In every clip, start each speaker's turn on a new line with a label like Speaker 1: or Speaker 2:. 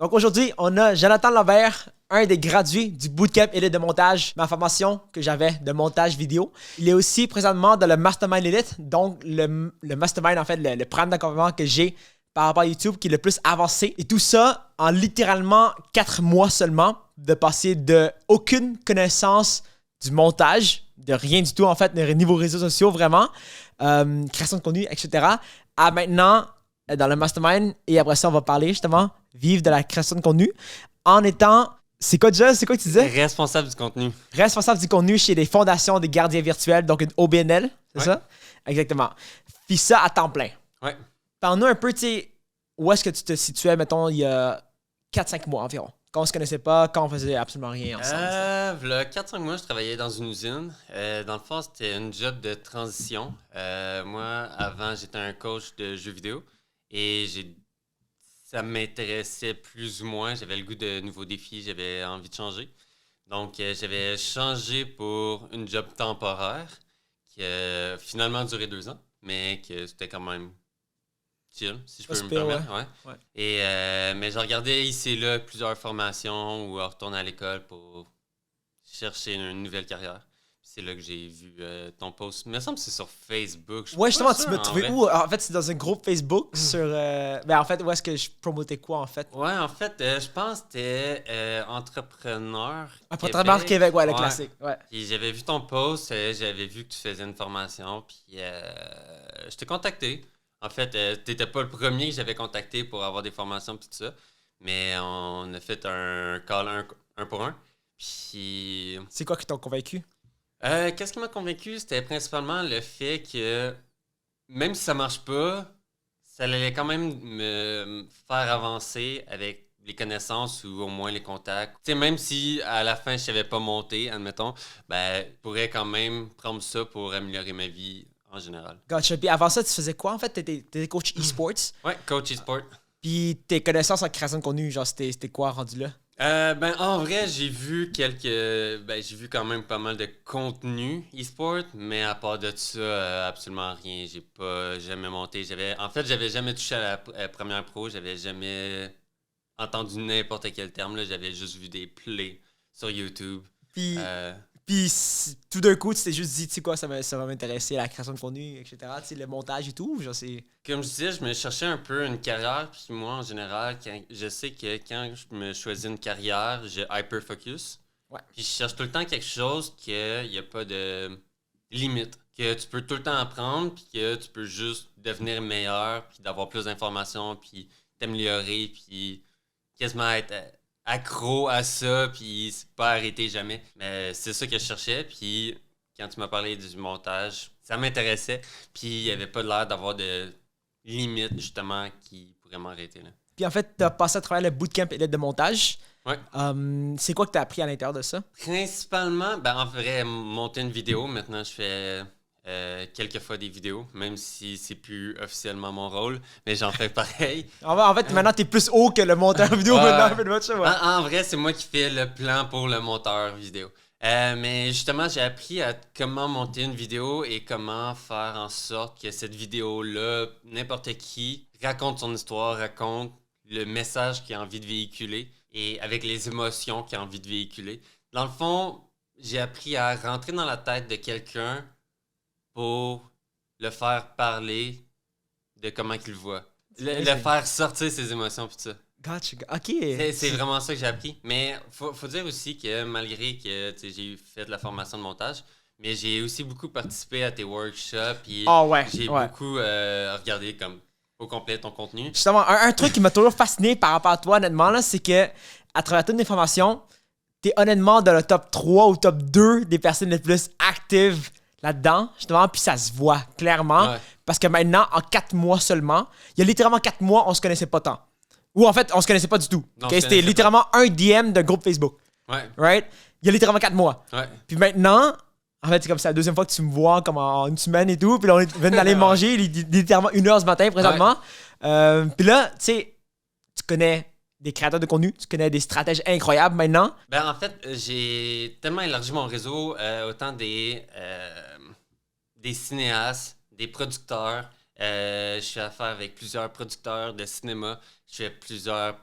Speaker 1: Donc aujourd'hui, on a Jonathan Lambert, un des gradués du Bootcamp Elite de montage, ma formation que j'avais de montage vidéo. Il est aussi présentement dans le Mastermind Elite, donc le Mastermind, en fait, le programme d'accompagnement que j'ai par rapport à YouTube qui est le plus avancé. Et tout ça en littéralement 4 mois seulement, de passer de aucune connaissance du montage, de rien du tout en fait, niveau réseaux sociaux vraiment, création de contenu, etc. à maintenant dans le Mastermind. Et après ça, on va parler justement vivre de la création de contenu en étant... C'est quoi déjà? C'est quoi que tu disais?
Speaker 2: Responsable du contenu.
Speaker 1: Responsable du contenu chez les fondations des gardiens virtuels, donc une OBNL, c'est
Speaker 2: Ouais.
Speaker 1: ça? Exactement. Puis ça à temps plein.
Speaker 2: Ouais.
Speaker 1: Parle-nous un peu, tu sais, où est-ce que tu te situais, mettons, il y a 4-5 mois environ? Quand on se connaissait pas, quand on faisait absolument rien ensemble.
Speaker 2: V'là 4-5 mois, je travaillais dans une usine. Dans le fond, c'était une job de transition. Moi, avant, j'étais un coach de jeux vidéo et ça m'intéressait plus ou moins. J'avais le goût de nouveaux défis, j'avais envie de changer. Donc, j'avais changé pour une job temporaire qui a finalement duré 2 ans, mais que c'était quand même chill, si je peux me permettre. Ouais. Et, mais j'ai regardé ici et là plusieurs formations ou retourner à l'école pour chercher une nouvelle carrière. C'est là que j'ai vu ton post. Il me semble que c'est sur Facebook. Je suis
Speaker 1: Ouais,
Speaker 2: pas
Speaker 1: justement,
Speaker 2: sûr,
Speaker 1: tu m'as
Speaker 2: en
Speaker 1: trouvé
Speaker 2: vrai.
Speaker 1: où? En fait, c'est dans un groupe Facebook sur... Ben, en fait, où est-ce que je promotais quoi, en fait?
Speaker 2: Ouais, en fait, je pense que c'était Entrepreneur
Speaker 1: Entrepreneur Québec, ouais, le
Speaker 2: Ouais.
Speaker 1: classique. Ouais.
Speaker 2: Puis j'avais vu ton post, j'avais vu que tu faisais une formation, puis je t'ai contacté. En fait, t'étais pas le premier que j'avais contacté pour avoir des formations puis tout ça, mais on a fait un call un pour un. Puis
Speaker 1: C'est quoi qui t'ont convaincu?
Speaker 2: qu'est-ce qui m'a convaincu, c'était principalement le fait que même si ça marche pas, ça allait quand même me faire avancer avec les connaissances ou au moins les contacts. Tu sais, même si à la fin je savais pas monter, admettons, ben, je pourrais quand même prendre ça pour améliorer ma vie en général.
Speaker 1: Gotcha. Puis avant ça, tu faisais quoi, en fait? T'étais coach e-sports.
Speaker 2: Ouais, coach e-sport.
Speaker 1: Puis tes connaissances en création de contenu, genre, c'était quoi rendu là?
Speaker 2: Ben, en vrai, j'ai vu j'ai vu quand même pas mal de contenu e-sport, mais à part de ça, absolument rien. J'ai pas jamais monté. J'avais jamais touché à la première pro. J'avais jamais entendu n'importe quel terme, là. J'avais juste vu des plays sur YouTube.
Speaker 1: Puis,
Speaker 2: Euh,
Speaker 1: tout d'un coup, tu t'es juste dit, tu sais quoi, ça va m'intéresser, la création de contenu, etc. Tu sais, le montage et tout, genre, c'est...
Speaker 2: Comme je disais, je me cherchais un peu une carrière, puis moi, en général, je sais que quand je me choisis une carrière, je hyper focus.
Speaker 1: Ouais.
Speaker 2: Puis je cherche tout le temps quelque chose qu'il n'y a pas de limite, que tu peux tout le temps apprendre, puis que tu peux juste devenir meilleur, puis d'avoir plus d'informations, puis t'améliorer, puis quasiment être accro à ça, puis pas arrêter jamais. Mais c'est ça que je cherchais, puis quand tu m'as parlé du montage, ça m'intéressait, puis il n'y avait pas l'air d'avoir de limite, justement, qui pourrait m'arrêter, là.
Speaker 1: Puis en fait, t'as passé à travers le bootcamp élite de montage.
Speaker 2: Ouais.
Speaker 1: C'est quoi que t'as appris à l'intérieur de ça?
Speaker 2: Principalement, ben en vrai, monter une vidéo. Maintenant, je fais quelques fois des vidéos, même si c'est plus officiellement mon rôle, mais j'en fais pareil.
Speaker 1: En fait, maintenant, t'es plus haut que le monteur vidéo.
Speaker 2: Ouais.
Speaker 1: Maintenant, pretty much, ouais.
Speaker 2: En vrai, c'est moi qui fais le plan pour le monteur vidéo. Mais justement, j'ai appris à comment monter une vidéo et comment faire en sorte que cette vidéo-là, n'importe qui, raconte son histoire, raconte le message qu'il a envie de véhiculer et avec les émotions qu'il a envie de véhiculer. Dans le fond, j'ai appris à rentrer dans la tête de quelqu'un pour le faire parler de comment qu'il le voit. Le faire sortir ses émotions pis tout ça.
Speaker 1: Gotcha. OK.
Speaker 2: C'est vraiment ça que j'ai appris. Mais faut dire aussi que malgré que tu sais, j'ai fait de la formation de montage, mais j'ai aussi beaucoup participé à tes workshops et
Speaker 1: Ah ouais,
Speaker 2: j'ai
Speaker 1: ouais.
Speaker 2: beaucoup regardé comme au complet ton contenu.
Speaker 1: Justement, un truc qui m'a toujours fasciné par rapport à toi, honnêtement, là, c'est que à travers toutes les formations, t'es honnêtement dans le top 3 ou top 2 des personnes les plus actives là-dedans, justement, puis ça se voit clairement.
Speaker 2: Ouais.
Speaker 1: Parce que maintenant, en 4 mois seulement, il y a littéralement 4 mois, on se connaissait pas tant. Ou en fait, on se connaissait pas du tout.
Speaker 2: Non,
Speaker 1: Ok?
Speaker 2: on se
Speaker 1: C'était
Speaker 2: connaissait
Speaker 1: littéralement un DM d'un groupe Facebook.
Speaker 2: Ouais,
Speaker 1: Right? Il y a littéralement 4 mois.
Speaker 2: ouais.
Speaker 1: Puis maintenant, en fait, c'est comme ça, la deuxième fois que tu me vois comme en une semaine et tout. Puis là, on vient d'aller manger littéralement 1h ce matin présentement. Puis là, tu sais, tu connais des créateurs de contenu, tu connais des stratèges incroyables maintenant.
Speaker 2: Ben en fait, j'ai tellement élargi mon réseau, autant des cinéastes, des producteurs. Je suis à faire avec plusieurs producteurs de cinéma. Je fais plusieurs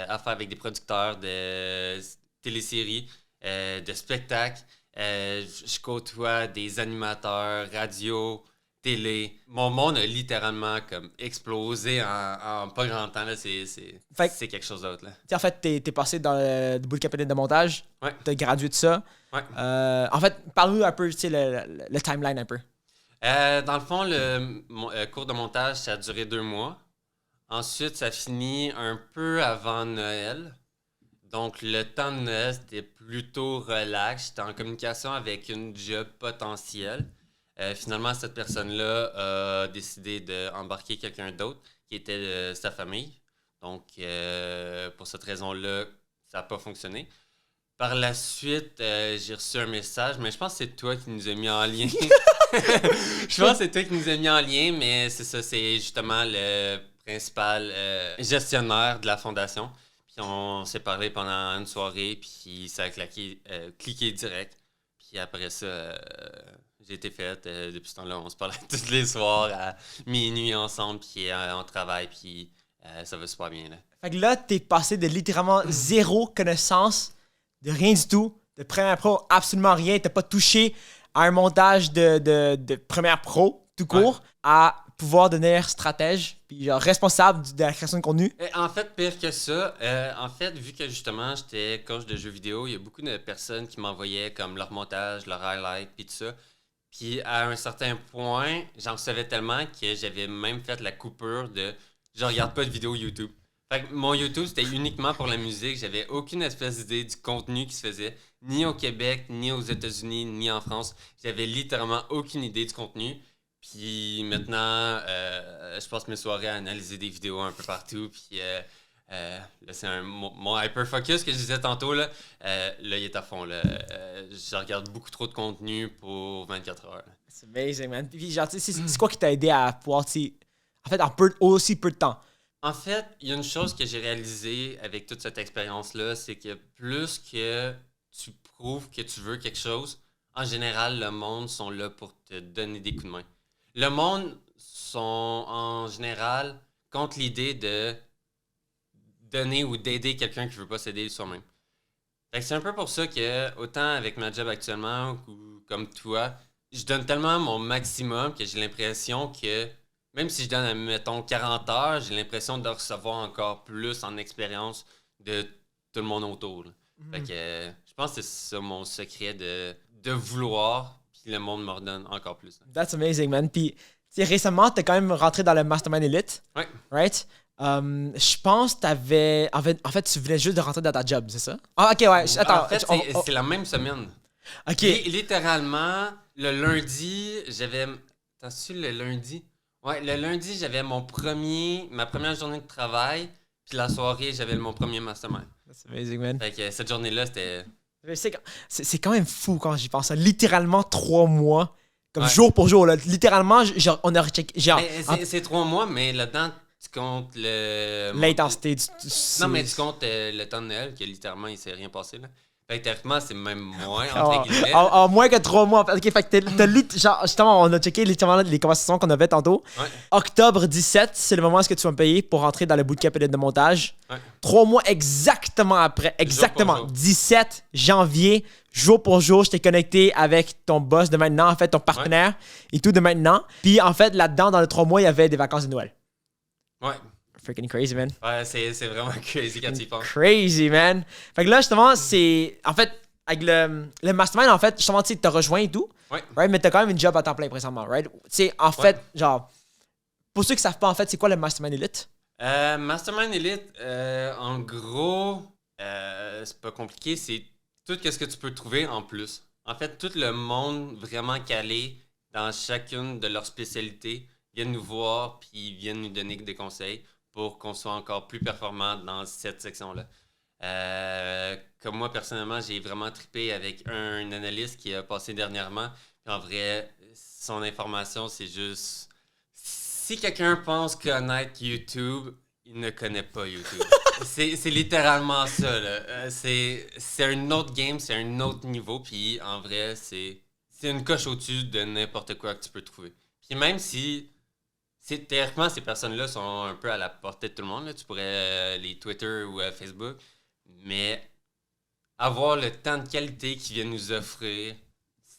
Speaker 2: affaires avec des producteurs de téléséries, de spectacles. Je côtoie des animateurs, radio, télé. Mon monde a littéralement comme explosé en pas grand temps. Là. C'est quelque chose d'autre. Là.
Speaker 1: En fait, t'es passé dans le bootcamp de montage.
Speaker 2: Ouais.
Speaker 1: T'as gradué de ça.
Speaker 2: Ouais.
Speaker 1: En fait, parle-nous un peu, le timeline un peu.
Speaker 2: Dans le fond, le cours de montage, ça a duré 2 mois. Ensuite, ça finit un peu avant Noël. Donc, le temps de Noël, c'était plutôt relax. J'étais en communication avec une job potentielle. Finalement, cette personne-là a décidé d'embarquer quelqu'un d'autre qui était de sa famille. Donc, pour cette raison-là, ça n'a pas fonctionné. Par la suite, j'ai reçu un message, mais je pense que c'est toi qui nous as mis en lien. Je pense que c'est toi qui nous as mis en lien, mais c'est ça, c'est justement le principal gestionnaire de la fondation. Puis on s'est parlé pendant une soirée, puis ça a cliqué direct. Puis après ça, j'ai été faite. Depuis ce temps-là, on se parlait tous les soirs à minuit ensemble, puis on travaille, puis ça va super bien. Là.
Speaker 1: Fait que là, t'es passé de littéralement zéro connaissance, de rien du tout, de première pro, absolument rien. T'as pas touché à un montage de première pro, tout court, à pouvoir devenir stratège, puis genre responsable de la création de contenu.
Speaker 2: En fait, pire que ça, vu que justement j'étais coach de jeux vidéo, il y a beaucoup de personnes qui m'envoyaient comme leur montage, leur highlight, puis tout ça. Puis à un certain point, j'en savais tellement que j'avais même fait la coupure de je regarde pas de vidéos YouTube. Fait que mon YouTube, c'était uniquement pour la musique. J'avais aucune espèce d'idée du contenu qui se faisait, ni au Québec, ni aux États-Unis, ni en France. J'avais littéralement aucune idée du contenu. Puis maintenant, je passe mes soirées à analyser des vidéos un peu partout. Puis là, c'est mon hyper-focus que je disais tantôt. Là, il est à fond. Là. Je regarde beaucoup trop de contenu pour 24 heures.
Speaker 1: C'est amazing, man. Puis genre, c'est quoi qui t'a aidé à pouvoir, en fait, aussi peu de temps?
Speaker 2: En fait, il y a une chose que j'ai réalisée avec toute cette expérience-là, c'est que plus que tu prouves que tu veux quelque chose, en général, le monde sont là pour te donner des coups de main. Le monde sont, en général, contre l'idée de donner ou d'aider quelqu'un qui veut pas s'aider soi-même. Fait que c'est un peu pour ça que, autant avec ma job actuellement ou comme toi, je donne tellement mon maximum que j'ai l'impression que même si je donne, mettons, 40 heures, j'ai l'impression de recevoir encore plus en expérience de tout le monde autour. Fait que je pense que c'est ça mon secret de vouloir, puis le monde me redonne encore plus. Là.
Speaker 1: That's amazing, man. Puis récemment, t'es quand même rentré dans le Mastermind Elite.
Speaker 2: Ouais.
Speaker 1: Right? Je pense que t'avais... En fait, tu venais juste de rentrer dans ta job, c'est ça? Ah, ok, ouais. Attends.
Speaker 2: En fait, c'est la même semaine.
Speaker 1: Ok.
Speaker 2: Littéralement, le lundi, j'avais... T'as-tu le lundi? Ouais, le lundi, j'avais ma première journée de travail, puis la soirée, j'avais mon premier mastermind.
Speaker 1: That's amazing, man.
Speaker 2: Fait que cette journée-là, c'était...
Speaker 1: C'est quand même fou quand j'y pense. Littéralement 3 mois, comme jour pour jour. Là. Littéralement, genre, on a rechecké...
Speaker 2: C'est 3 mois, mais là-dedans, tu comptes le...
Speaker 1: L'intensité.
Speaker 2: Non, mais tu comptes le temps de Noël, que littéralement, il s'est rien passé, là. Fait que théoriquement, c'est même moins, entre guillemets.
Speaker 1: En moins que 3 mois. Ok, fait que genre, justement, on a checké littéralement les conversations qu'on avait tantôt.
Speaker 2: Ouais.
Speaker 1: Octobre 17, c'est le moment où est-ce que tu vas me payer pour rentrer dans le bootcamp de montage.
Speaker 2: Ouais.
Speaker 1: 3 mois exactement après. Exactement.
Speaker 2: Jour pour jour.
Speaker 1: 17 janvier, jour pour jour, je t'ai connecté avec ton boss de maintenant, en fait, ton partenaire et tout de maintenant. Puis, en fait, là-dedans, dans les 3 mois, il y avait des vacances de Noël.
Speaker 2: Ouais.
Speaker 1: Freaking crazy, man.
Speaker 2: Ouais, c'est vraiment crazy quand tu y penses.
Speaker 1: Crazy, man. Fait que là, justement, c'est... En fait, avec le mastermind, en fait, justement, tu sais, t'as rejoint et tout.
Speaker 2: Ouais.
Speaker 1: Right? Mais t'as quand même une job à temps plein, présentement, right? Tu sais, en fait, genre... Pour ceux qui savent pas, en fait, c'est quoi le Mastermind Elite?
Speaker 2: Mastermind Elite, en gros, c'est pas compliqué, c'est tout ce que tu peux trouver en plus. En fait, tout le monde vraiment calé dans chacune de leurs spécialités viennent nous voir puis viennent nous donner des conseils pour qu'on soit encore plus performant dans cette section-là. Comme moi, personnellement, j'ai vraiment trippé avec un analyste qui a passé dernièrement. Puis en vrai, son information, c'est juste... Si quelqu'un pense connaître YouTube, il ne connaît pas YouTube. c'est littéralement ça. Là. C'est un autre game, c'est un autre niveau. Puis en vrai, c'est une coche au-dessus de n'importe quoi que tu peux trouver. Puis même si Théoriquement, ces personnes-là sont un peu à la portée de tout le monde. Là. Tu pourrais les Twitter ou Facebook. Mais avoir le temps de qualité qu'ils viennent nous offrir,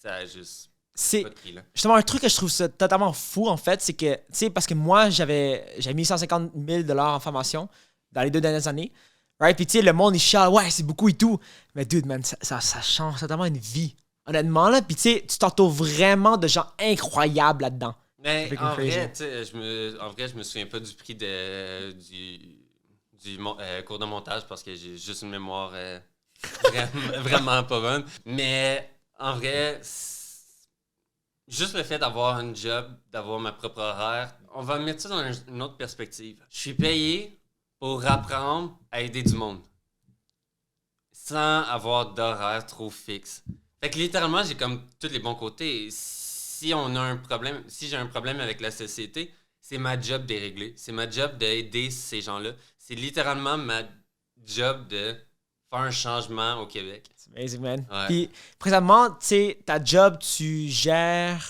Speaker 2: ça a juste
Speaker 1: C'est
Speaker 2: pas de prix. Là.
Speaker 1: justement un truc que je trouve ça totalement fou, en fait, c'est que, tu sais, parce que moi, j'avais mis 150 000 en formation dans les 2 dernières années. Right? Puis, tu sais, le monde, il chiale, ouais, c'est beaucoup et tout. Mais, dude, man, ça change totalement une vie. Honnêtement, là. Puis, tu sais, tu t'entoures vraiment de gens incroyables là-dedans.
Speaker 2: Mais
Speaker 1: freaking
Speaker 2: en
Speaker 1: crazy.
Speaker 2: vrai, tu sais, je me souviens pas du prix du cours de montage parce que j'ai juste une mémoire vraiment pas bonne. Mais en vrai, juste le fait d'avoir un job, d'avoir ma propre horaire, on va mettre ça dans une autre perspective. Je suis payé pour apprendre à aider du monde sans avoir d'horaire trop fixe. Fait que littéralement, j'ai comme tous les bons côtés. Si on a un problème, si j'ai un problème avec la société, c'est ma job de régler. C'est ma job d'aider ces gens-là. C'est littéralement ma job de faire un changement au Québec.
Speaker 1: C'est amazing, man.
Speaker 2: Ouais.
Speaker 1: Puis, présentement, tu sais, ta job, tu gères.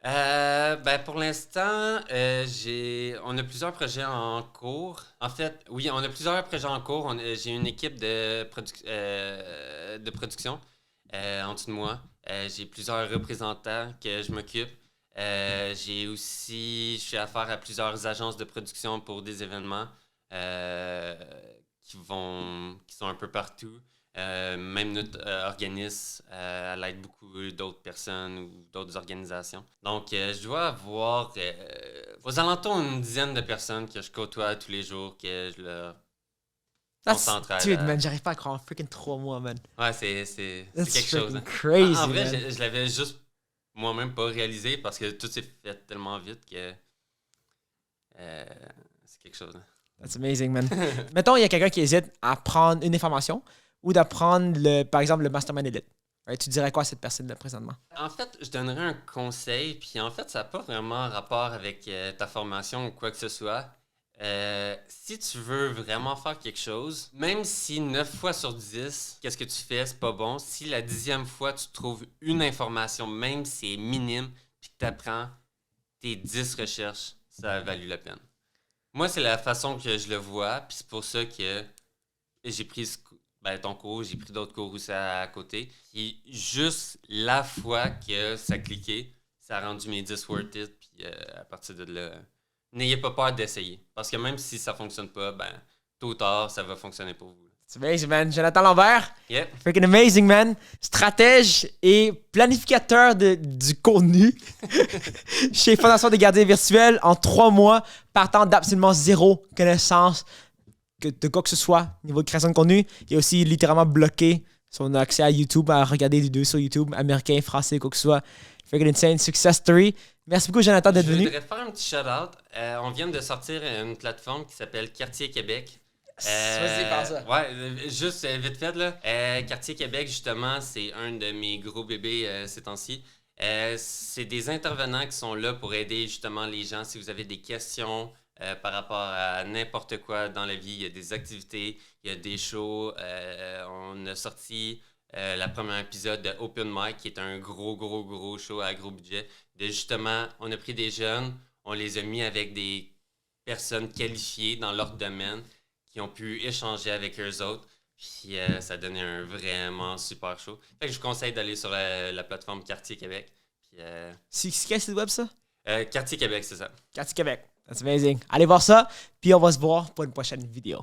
Speaker 2: Ben pour l'instant, on a plusieurs projets en cours. En fait, oui, on a plusieurs projets en cours. J'ai une équipe de production en dessous de moi. J'ai plusieurs représentants que je m'occupe. Je fais affaire à plusieurs agences de production pour des événements qui sont un peu partout. Même notre organisme, elle aide beaucoup d'autres personnes ou d'autres organisations. Donc, je dois avoir aux alentours une dizaine de personnes que je côtoie tous les jours, que je leur concentre à...
Speaker 1: Dude, man, j'arrive pas à croire en freaking 3 mois, man.
Speaker 2: Ouais, c'est
Speaker 1: That's
Speaker 2: quelque chose. Hein.
Speaker 1: crazy,
Speaker 2: En vrai,
Speaker 1: man.
Speaker 2: je l'avais juste moi-même pas réalisé parce que tout s'est fait tellement vite que c'est quelque chose. Hein.
Speaker 1: That's amazing, man. Mettons, il y a quelqu'un qui hésite à prendre une information ou d'apprendre, par exemple, le Mastermind Elite. Right? Tu dirais quoi à cette personne-là présentement?
Speaker 2: En fait, je donnerais un conseil, puis en fait, ça n'a pas vraiment rapport avec ta formation ou quoi que ce soit. Si tu veux vraiment faire quelque chose, même si 9 fois sur 10, qu'est-ce que tu fais, c'est pas bon, si la 10e fois, tu trouves une information, même si c'est minime, puis que tu apprends tes 10 recherches, ça a valu la peine. Moi, c'est la façon que je le vois, puis c'est pour ça que j'ai pris ton cours, j'ai pris d'autres cours aussi à côté. Puis juste la fois que ça a cliqué, ça a rendu mes 10 worth it, puis à partir de là... N'ayez pas peur d'essayer. Parce que même si ça fonctionne pas, tôt ou tard, ça va fonctionner pour vous.
Speaker 1: C'est amazing, man. Jonathan Lambert.
Speaker 2: Yep.
Speaker 1: Freaking amazing, man. Stratège et planificateur du contenu chez Fondation des gardiens virtuels en 3 mois, partant d'absolument zéro connaissance de quoi que ce soit au niveau de création de contenu. Il est aussi littéralement bloqué son accès à YouTube, à regarder des vidéos sur YouTube, américain, français, quoi que ce soit. Freaking insane success story. Merci beaucoup, Jonathan, d'être venu.
Speaker 2: Je voudrais faire un petit shout-out. On vient de sortir une plateforme qui s'appelle Quartier Québec.
Speaker 1: Vas-y, parle ça.
Speaker 2: Ouais, juste vite fait, là. Quartier Québec, justement, c'est un de mes gros bébés ces temps-ci. C'est des intervenants qui sont là pour aider justement les gens. Si vous avez des questions par rapport à n'importe quoi dans la vie, il y a des activités, il y a des shows. On a sorti le premier épisode de Open Mic, qui est un gros show à gros budget. Justement, on a pris des jeunes, on les a mis avec des personnes qualifiées dans leur domaine qui ont pu échanger avec eux autres. Puis ça a donné un vraiment super show. Fait que je vous conseille d'aller sur la plateforme Quartier Québec. Puis,
Speaker 1: C'est quel site web, ça?
Speaker 2: Quartier Québec, c'est ça.
Speaker 1: Quartier Québec. That's amazing. Allez voir ça, puis on va se voir pour une prochaine vidéo.